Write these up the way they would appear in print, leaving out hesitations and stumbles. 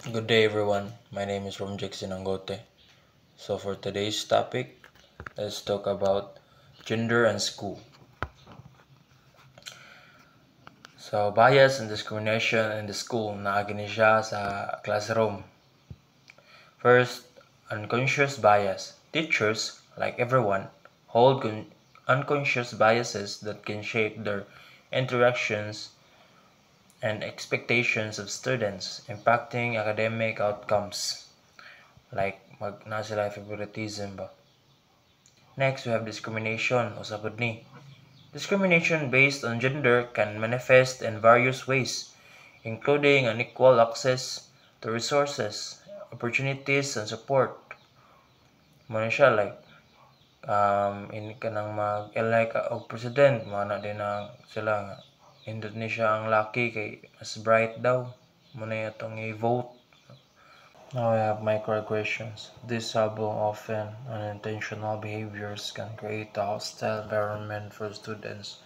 Good day, everyone. My name is Romjek Sinangote. So, for today's topic, let's talk about gender and school. So, bias and discrimination in the school naagini siya sa classroom. First, unconscious bias. Teachers, like everyone, hold unconscious biases that can shape their interactions and expectations of students, impacting academic outcomes. Like, na sila favoritism ba? Next, we have discrimination o sabod ni. Discrimination based on gender can manifest in various ways, including unequal access to resources, opportunities, and support. Muna siya like in ka nang mag-elect og president, mana din ang sila nga Indonesia ang lucky kay mas bright daw. Muna itong i-vote. Now I have microaggressions. These subtle, often unintentional behaviors can create a hostile environment for students,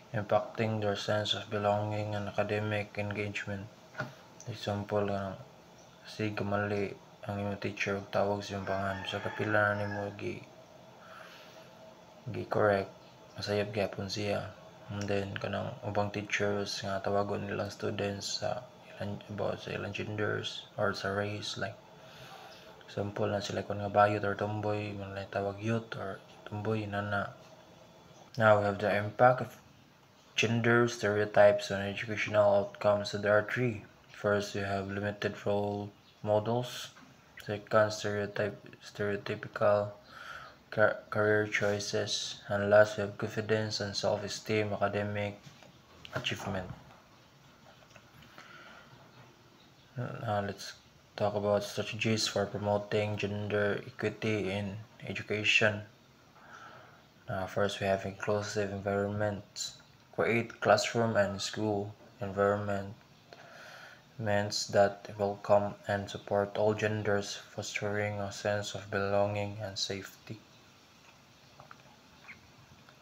impacting their sense of belonging and academic engagement. Example, si gamali ang imong teacher ug tawag sa imong pangan sa kapila na nimo gi-correct, masayop gyapon siya. And then kanang ubang teachers nga tawagon nilang students sa about sa ilang genders or sa race, like example na sila kung nga bayot or tomboy, man tawag youth or tomboy nana. Now we have the impact of gender stereotypes on educational outcomes. So there are three. First, we have limited role models. Second, stereotypical career choices. And last, we have confidence and self-esteem, academic achievement. Now let's talk about strategies for promoting gender equity in education. First, we have inclusive environments. Create classroom and school environments that welcome and support all genders, fostering a sense of belonging and safety.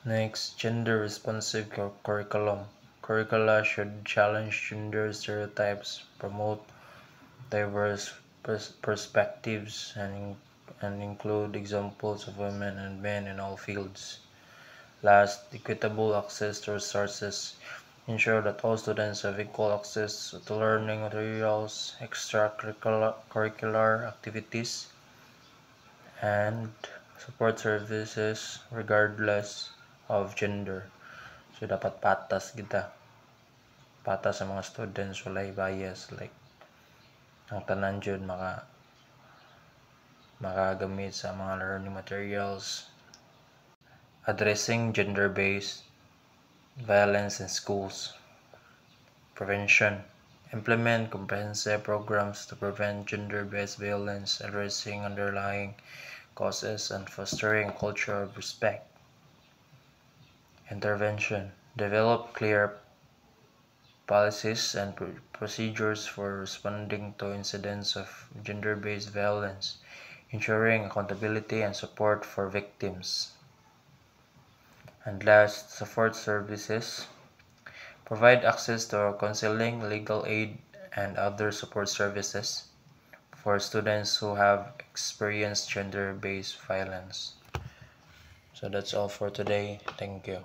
Next, gender-responsive curriculum. Curricula should challenge gender stereotypes, promote diverse perspectives, and include examples of women and men in all fields. Last, equitable access to resources. Ensure that all students have equal access to learning materials, extracurricular activities, and support services regardless of gender. So, dapat patas kita. Patas sa mga students, walay bias. Like, ang tanan dyan makagamit sa mga learning materials. Addressing gender-based violence in schools. Prevention. Implement comprehensive programs to prevent gender-based violence, addressing underlying causes and fostering a culture of respect. Intervention. Develop clear policies and procedures for responding to incidents of gender-based violence, ensuring accountability and support for victims. And last, support services. Provide access to counseling, legal aid, and other support services for students who have experienced gender-based violence. So that's all for today. Thank you.